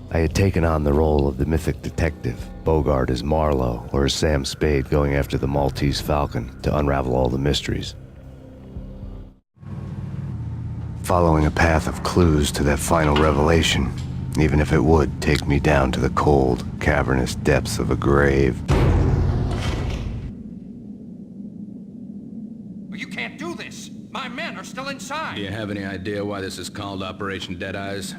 I had taken on the role of the mythic detective, Bogart as Marlowe or as Sam Spade going after the Maltese Falcon to unravel all the mysteries. Following a path of clues to that final revelation, even if it would take me down to the cold, cavernous depths of a grave. You can't do this! My men are still inside! Do you have any idea why this is called Operation Dead Eyes?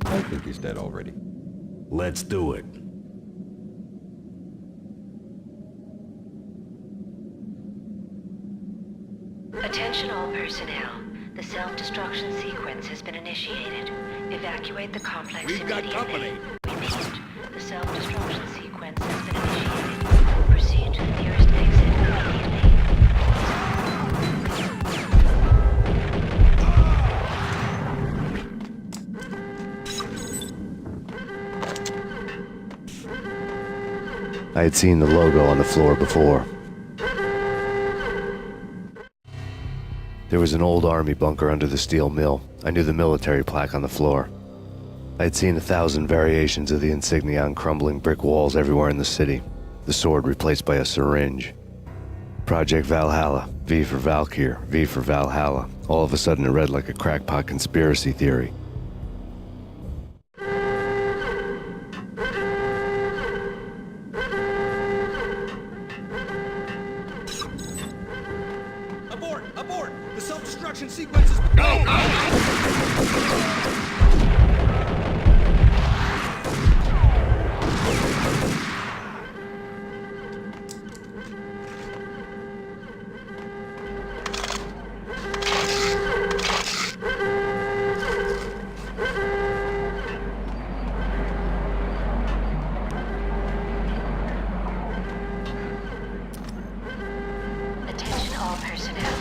I think he's dead already. Let's do it. Attention all personnel. The self-destruction sequence has been initiated. Evacuate the complex We've got immediately. company. Repeat. The self-destruction sequence has been initiated. Proceed to the nearest exit immediately. I had seen the logo on the floor before. There was an old army bunker under the steel mill. I knew the military plaque on the floor. I had seen 1,000 variations of the insignia on crumbling brick walls everywhere in the city. The sword replaced by a syringe. Project Valhalla, V for Valkyr, V for Valhalla. All of a sudden it read like a crackpot conspiracy theory. Abort! The self-destruction sequence is... Attention all personnel.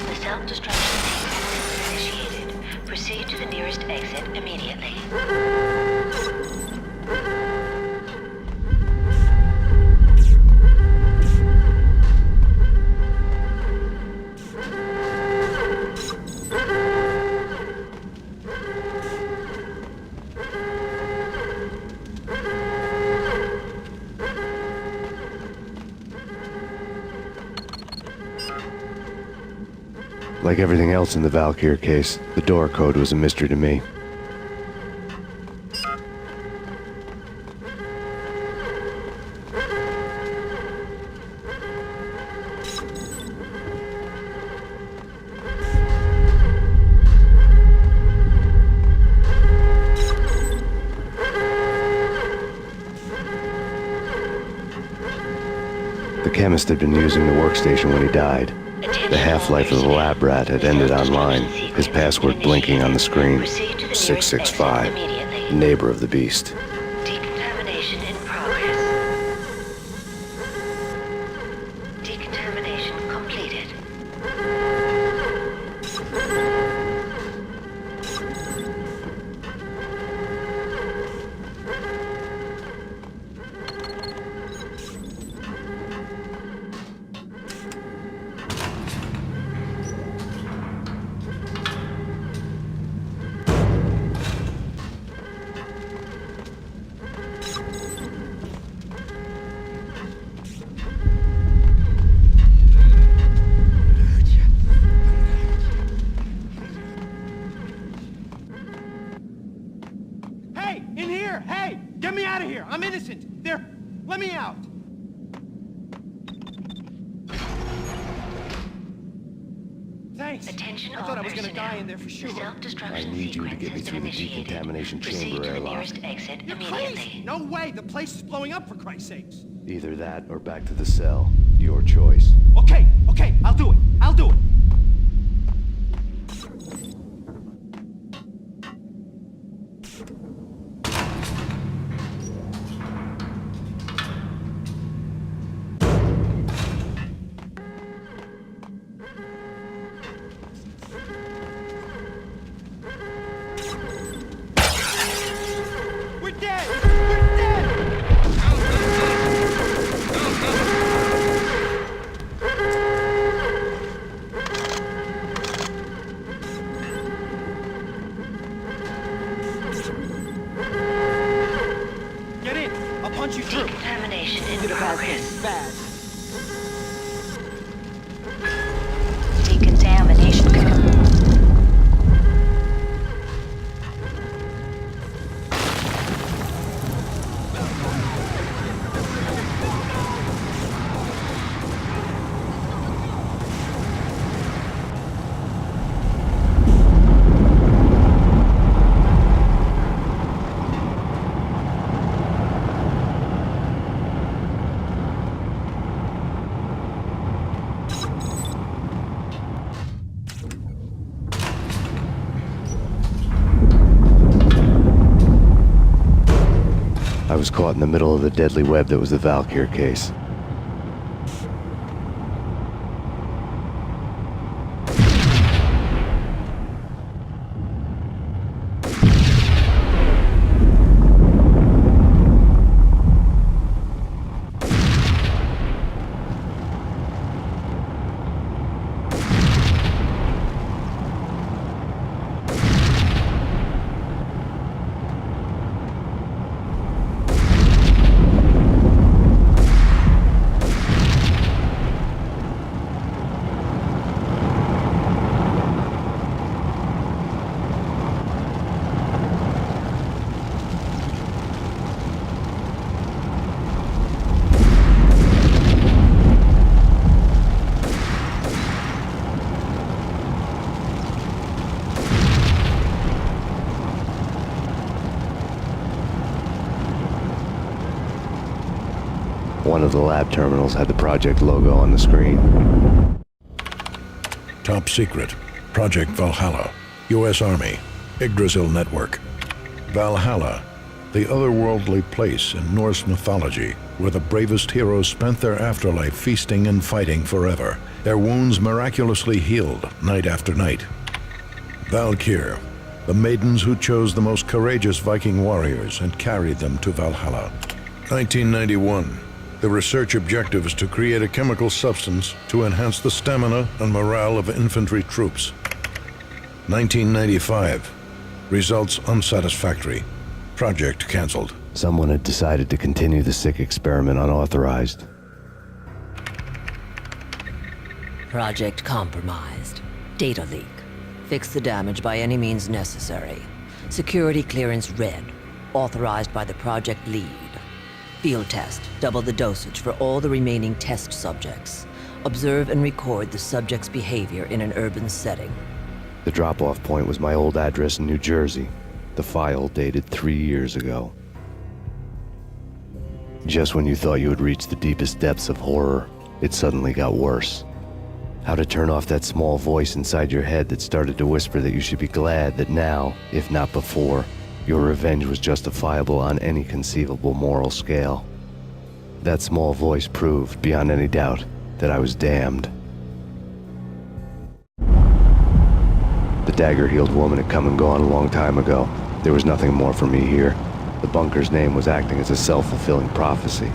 The self-destruction sequence has been initiated. Proceed to the nearest exit immediately. Like everything else in the Valkyr case, the door code was a mystery to me. The chemist had been using the workstation when he died. The half-life of the lab rat had ended online, his password blinking on the screen. 665, neighbor of the beast. Decontamination in progress. Decontamination completed. Hey! In here! Hey! Get me out of here! I'm innocent! There! Let me out! Thanks! Attention I all thought I was gonna personnel. die in there for sure. The self-destruction I need you to sequence get me has through been the initiated. decontamination Proceed chamber to the airlock. nearest exit You're immediately. crazy! No way! The place is blowing up, for Christ's sakes! Either that or back to the cell. Your choice. Okay, I'll do it! I'll do it! We're dead! We're dead! punch you through. Decontamination in Get past progress. this. Bad. Decontamination I was caught in the middle of the deadly web that was the Valkyr case. One of the lab terminals had the project logo on the screen. Top secret. Project Valhalla. U.S. Army. Yggdrasil Network. Valhalla, the otherworldly place in Norse mythology where the bravest heroes spent their afterlife feasting and fighting forever, their wounds miraculously healed night after night. Valkyr, the maidens who chose the most courageous Viking warriors and carried them to Valhalla. 1991. The research objective is to create a chemical substance to enhance the stamina and morale of infantry troops. 1995. Results unsatisfactory. Project cancelled. Someone had decided to continue the sick experiment unauthorized. Project compromised. Data leak. Fix the damage by any means necessary. Security clearance red. Authorized by the project lead. Field test. Double the dosage for all the remaining test subjects. Observe and record the subject's behavior in an urban setting. The drop-off point was my old address in New Jersey. The file dated 3 years ago. Just when you thought you had reached the deepest depths of horror, it suddenly got worse. How to turn off that small voice inside your head that started to whisper that you should be glad that now, if not before, your revenge was justifiable on any conceivable moral scale. That small voice proved, beyond any doubt, that I was damned. The dagger-heeled woman had come and gone a long time ago. There was nothing more for me here. The bunker's name was acting as a self-fulfilling prophecy.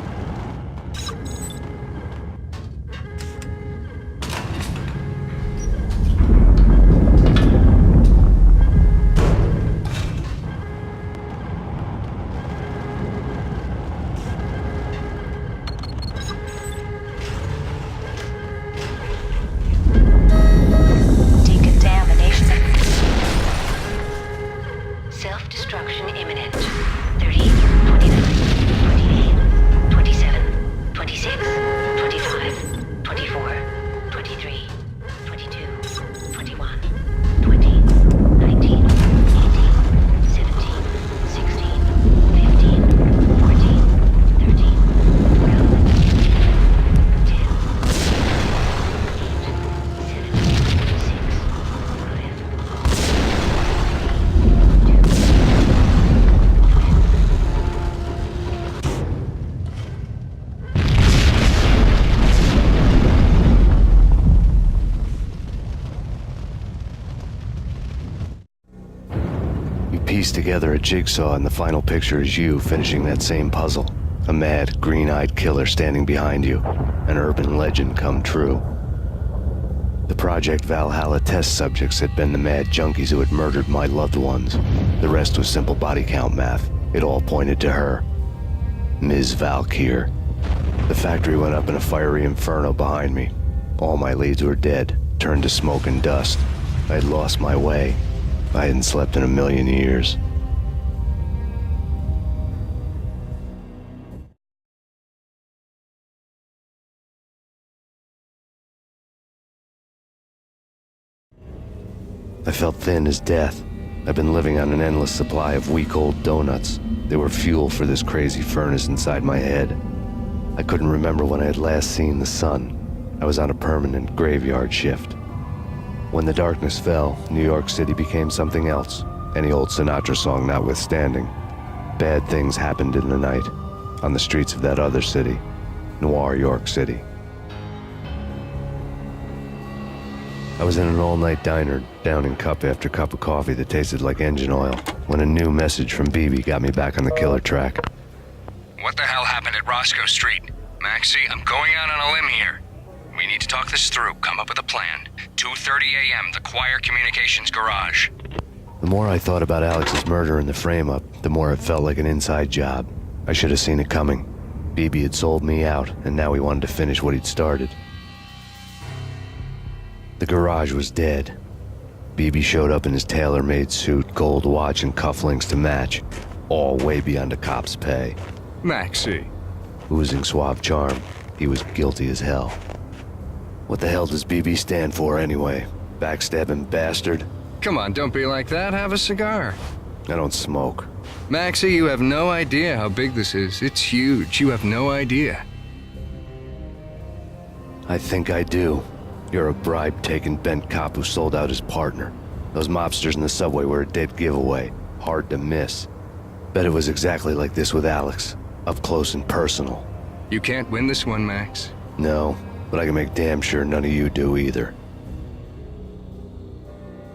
Self-destruction imminent. 30, 29, 28, 27, 26, 25, 24, 23, 22, 21, 20, 19, 18, 17, 16, 15, 14, 13, 12, 10, 8, 7, 6, 5, Piece together a jigsaw, and the final picture is you finishing that same puzzle. A mad, green-eyed killer standing behind you. An urban legend come true. The Project Valhalla test subjects had been the mad junkies who had murdered my loved ones. The rest was simple body count math. It all pointed to her. Ms. Valkyr. The factory went up in a fiery inferno behind me. All my leads were dead, turned to smoke and dust. I had lost my way. I hadn't slept in a million years. I felt thin as death. I've been living on an endless supply of week-old donuts. They were fuel for this crazy furnace inside my head. I couldn't remember when I had last seen the sun. I was on a permanent graveyard shift. When the darkness fell, New York City became something else, any old Sinatra song notwithstanding. Bad things happened in the night, on the streets of that other city, Noir York City. I was in an all-night diner, downing cup after cup of coffee that tasted like engine oil, when a new message from BB got me back on the killer track. What the hell happened at Roscoe Street? Maxie, I'm going out on a limb here. We need to talk this through, come up with a plan. 2:30 a.m., the Choir Communications Garage. The more I thought about Alex's murder and the frame-up, the more it felt like an inside job. I should have seen it coming. BB had sold me out, and now he wanted to finish what he'd started. The garage was dead. BB showed up in his tailor-made suit, gold watch, and cufflinks to match, all way beyond a cop's pay. Maxie. Oozing suave charm, he was guilty as hell. What the hell does BB stand for anyway? Backstabbing bastard? Come on, don't be like that. Have a cigar. I don't smoke. Maxie, you have no idea how big this is. It's huge. You have no idea. I think I do. You're a bribe-taking bent cop who sold out his partner. Those mobsters in the subway were a dead giveaway. Hard to miss. Bet it was exactly like this with Alex. Up close and personal. You can't win this one, Max. No, but I can make damn sure none of you do either.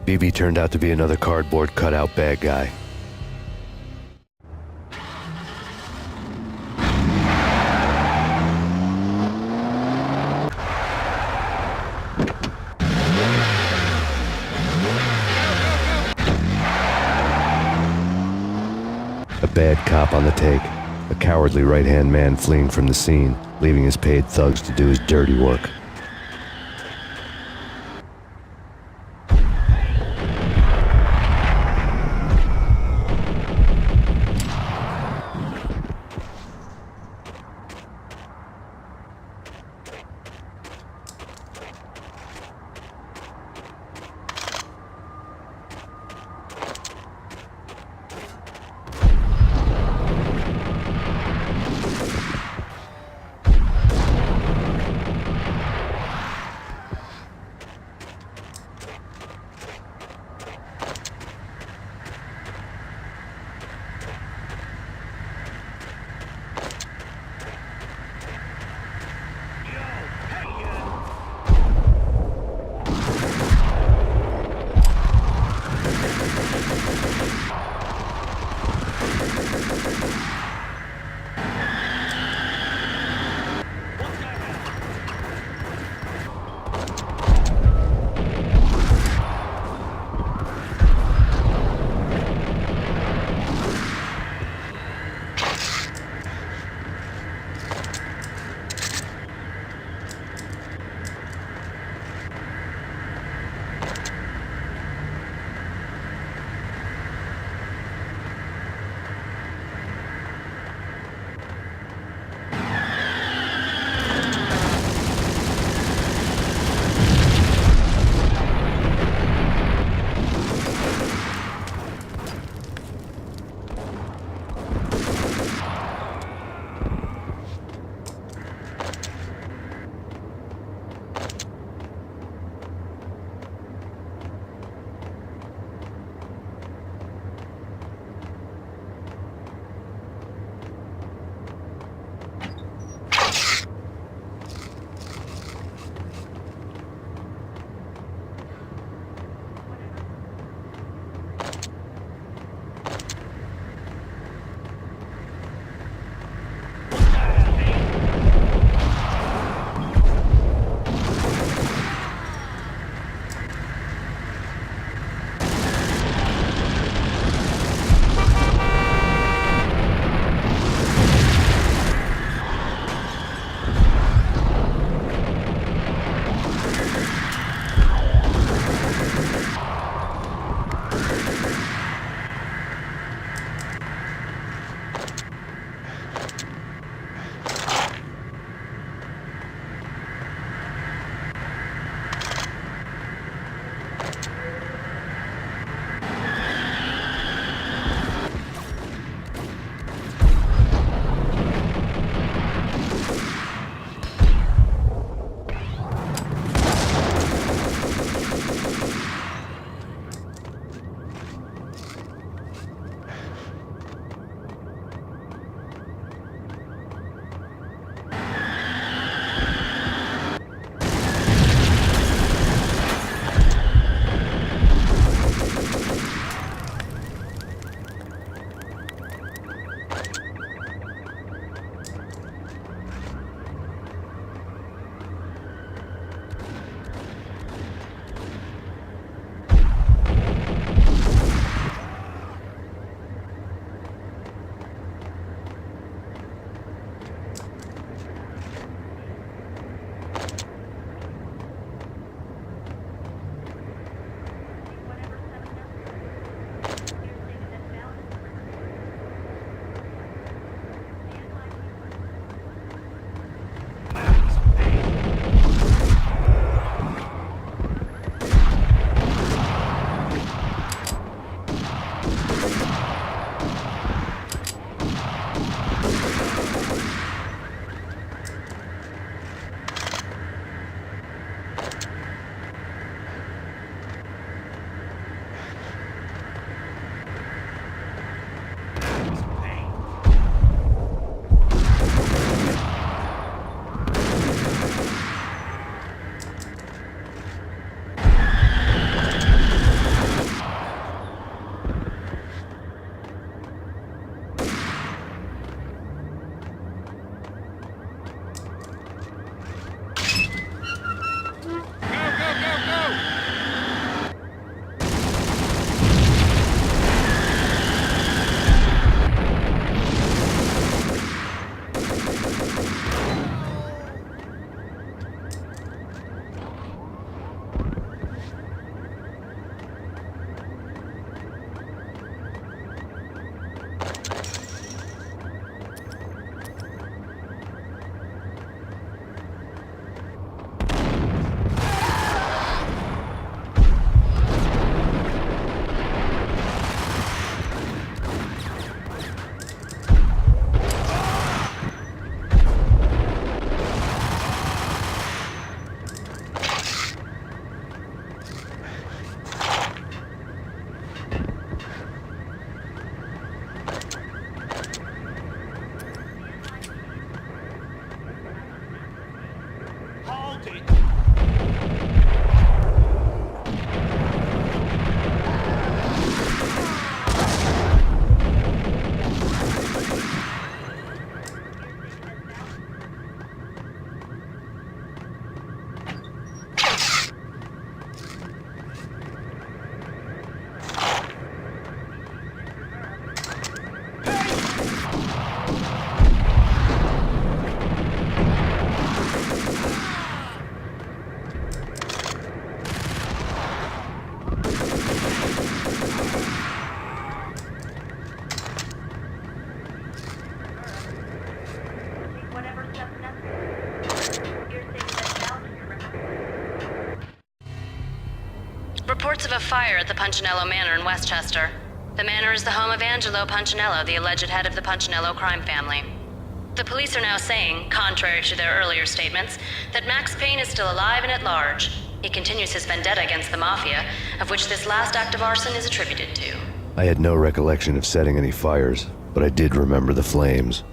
BB turned out to be another cardboard cutout bad guy. A bad cop on the take, a cowardly right-hand man fleeing from the scene, leaving his paid thugs to do his dirty work. of a fire at the Punchinello Manor in Westchester. The manor is the home of Angelo Punchinello, the alleged head of the Punchinello crime family. The police are now saying, contrary to their earlier statements, that Max Payne is still alive and at large. He continues his vendetta against the Mafia, of which this last act of arson is attributed to. I had no recollection of setting any fires, but I did remember the flames.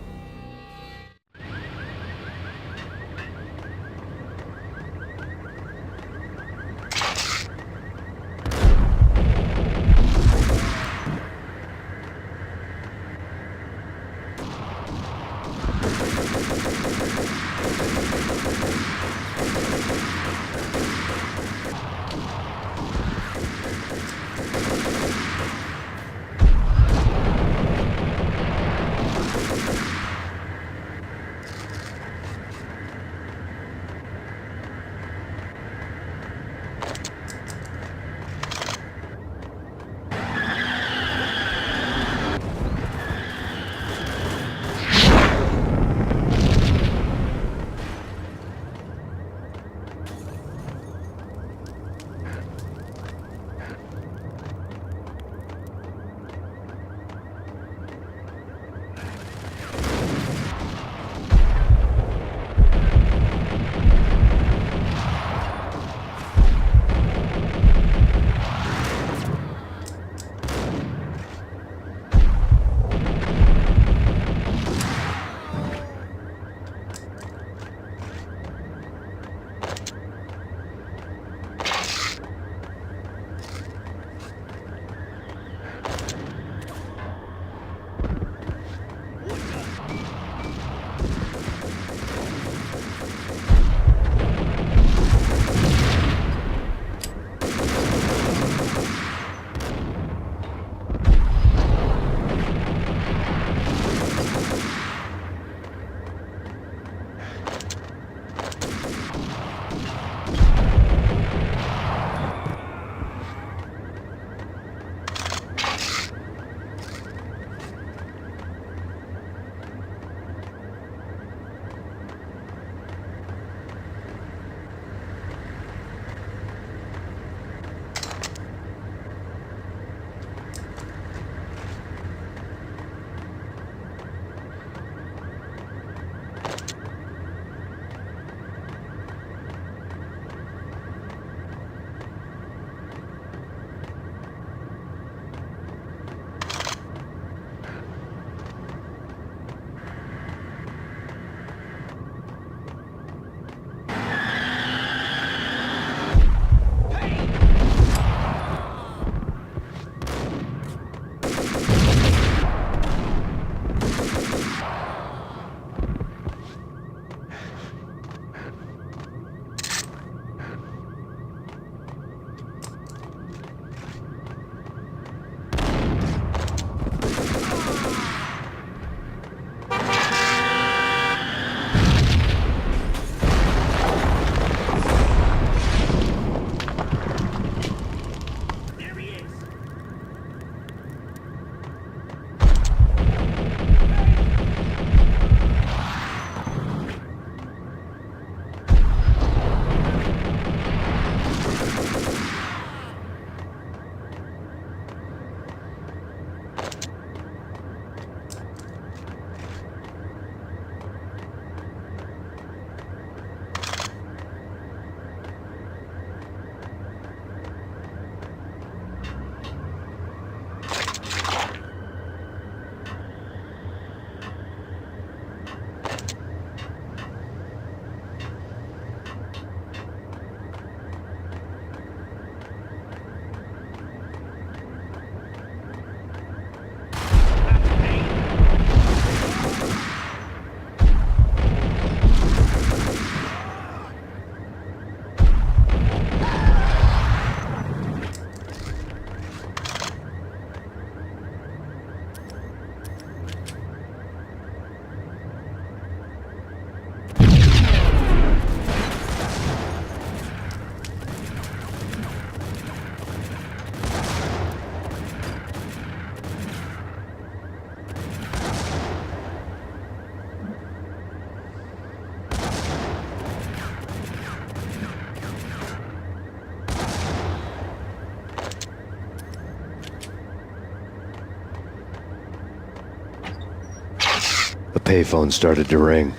A payphone started to ring.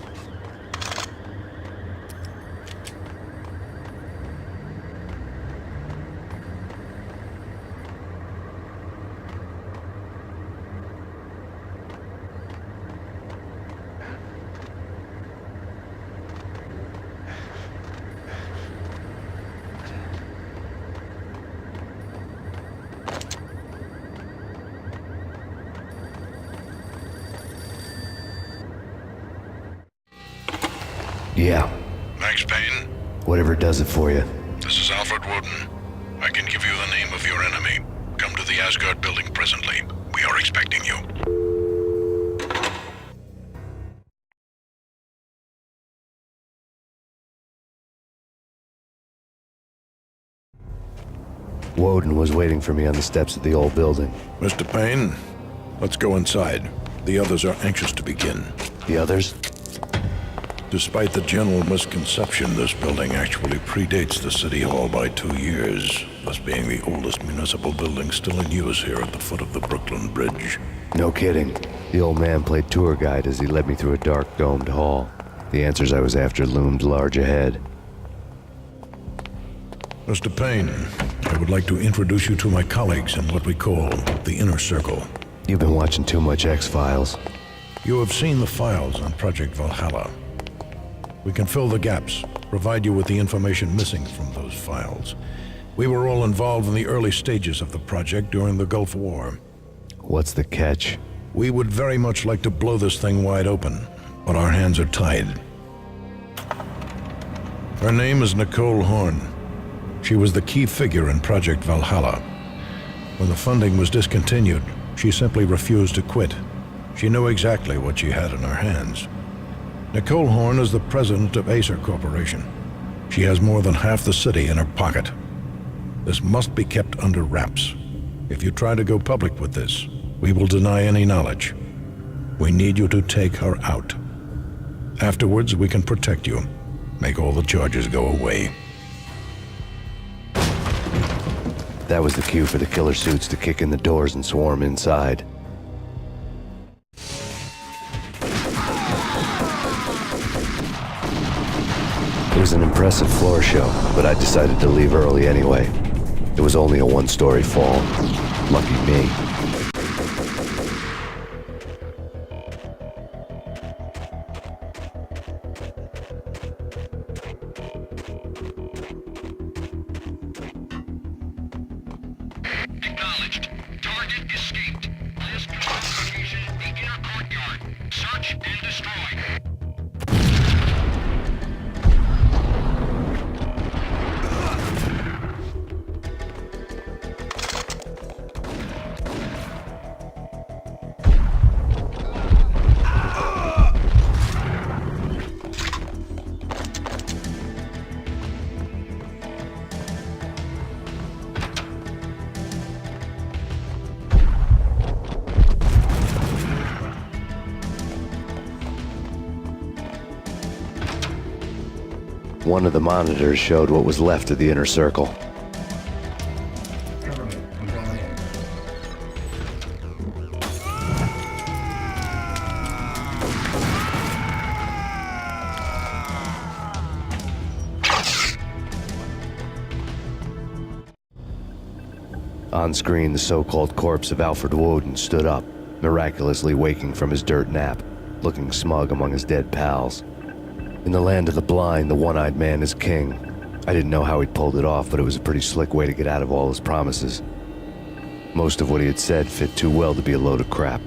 Yeah, Max Payne, whatever does it for you. this is Alfred Woden. I can give you the name of your enemy. Come to the Asgard building presently. We are expecting you. Woden was waiting for me on the steps of the old building. Mr. Payne, let's go inside. The others are anxious to begin. The others? Despite the general misconception, this building actually predates the City Hall by 2 years, thus being the oldest municipal building still in use here at the foot of the Brooklyn Bridge. No kidding. The old man played tour guide as he led me through a dark domed hall. The answers I was after loomed large ahead. Mr. Payne, I would like to introduce you to my colleagues in what we call the Inner Circle. You've been watching too much X-Files. You have seen the files on Project Valhalla. We can fill the gaps, provide you with the information missing from those files. We were all involved in the early stages of the project during the Gulf War. What's the catch? We would very much like to blow this thing wide open, but our hands are tied. Her name is Nicole Horn. She was the key figure in Project Valhalla. When the funding was discontinued, she simply refused to quit. She knew exactly what she had in her hands. Nicole Horn is the president of Acer Corporation. She has more than half the city in her pocket. This must be kept under wraps. If you try to go public with this, we will deny any knowledge. We need you to take her out. Afterwards, we can protect you. Make all the charges go away. That was the cue for the killer suits to kick in the doors and swarm inside. It was an impressive floor show, but I decided to leave early anyway. It was only a one-story fall. Lucky me. Acknowledged. Target escaped. Last confirmed location, the inner courtyard. Search and destroy. One of the monitors showed what was left of the inner circle. On screen, the so-called corpse of Alfred Woden stood up, miraculously waking from his dirt nap, looking smug among his dead pals. In the land of the blind, the one-eyed man is king. I didn't know how he'd pulled it off, but it was a pretty slick way to get out of all his promises. Most of what he had said fit too well to be a load of crap.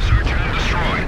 Search and destroy.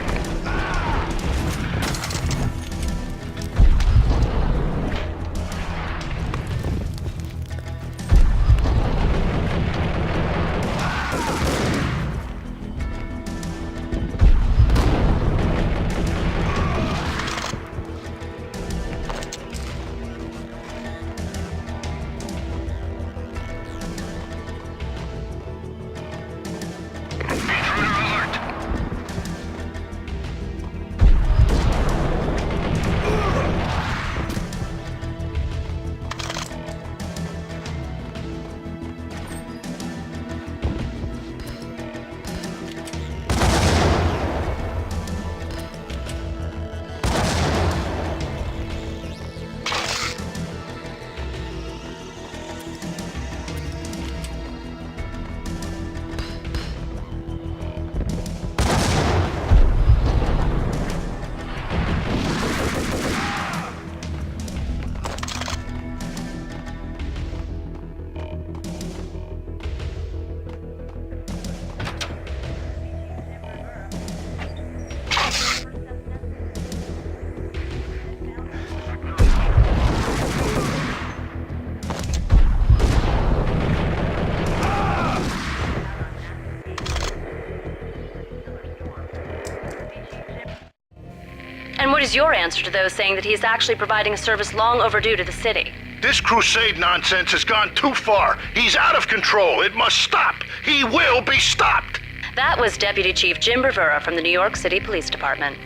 What is your answer to those saying that he is actually providing a service long overdue to the city? This crusade nonsense has gone too far. He's out of control. It must stop. He will be stopped. That was Deputy Chief Jim Bravura from the New York City Police Department.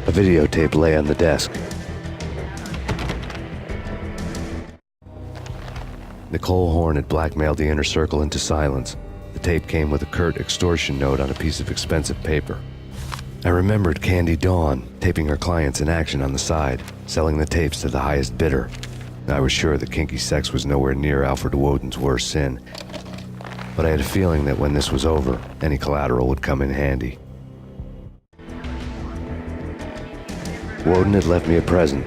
A videotape lay on the desk. Nicole Horn had blackmailed the inner circle into silence. The tape came with a curt extortion note on a piece of expensive paper. I remembered Candy Dawn taping her clients in action on the side, selling the tapes to the highest bidder. I was sure that kinky sex was nowhere near Alfred Woden's worst sin, but I had a feeling that when this was over, any collateral would come in handy. Woden had left me a present.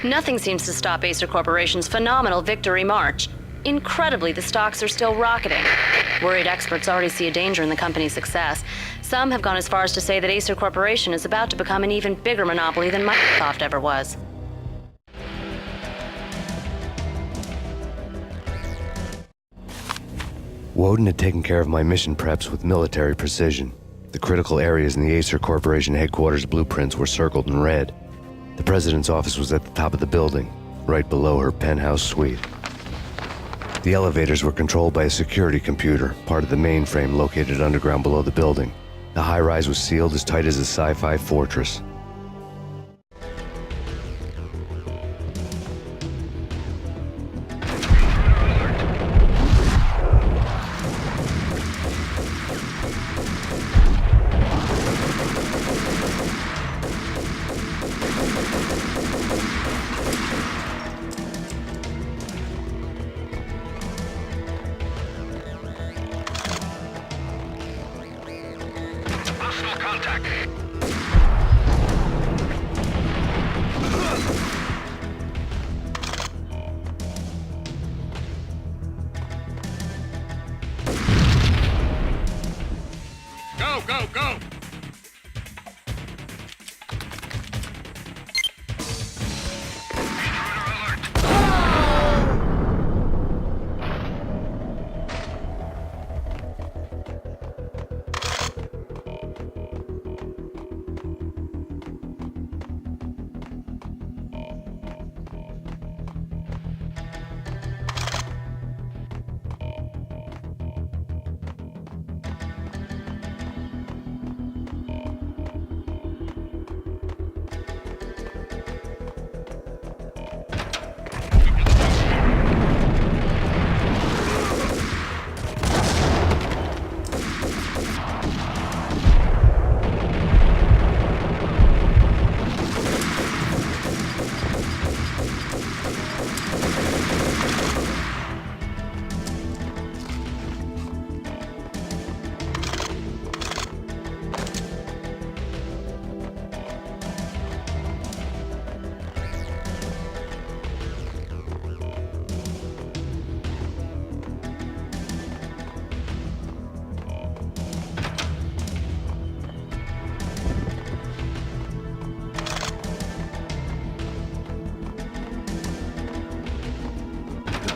Nothing seems to stop Acer Corporation's phenomenal victory march. Incredibly, the stocks are still rocketing. Worried experts already see a danger in the company's success. Some have gone as far as to say that Acer Corporation is about to become an even bigger monopoly than Microsoft ever was. Woden had taken care of my mission preps with military precision. The critical areas in the Acer Corporation headquarters blueprints were circled in red. The president's office was at the top of the building, right below her penthouse suite. The elevators were controlled by a security computer, part of the mainframe located underground below the building. The high-rise was sealed as tight as a sci-fi fortress. Go!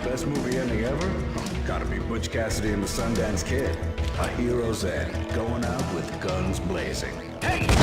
Best movie ending ever? Gotta be Butch Cassidy and the Sundance Kid. A hero's end, going out with guns blazing. Hey!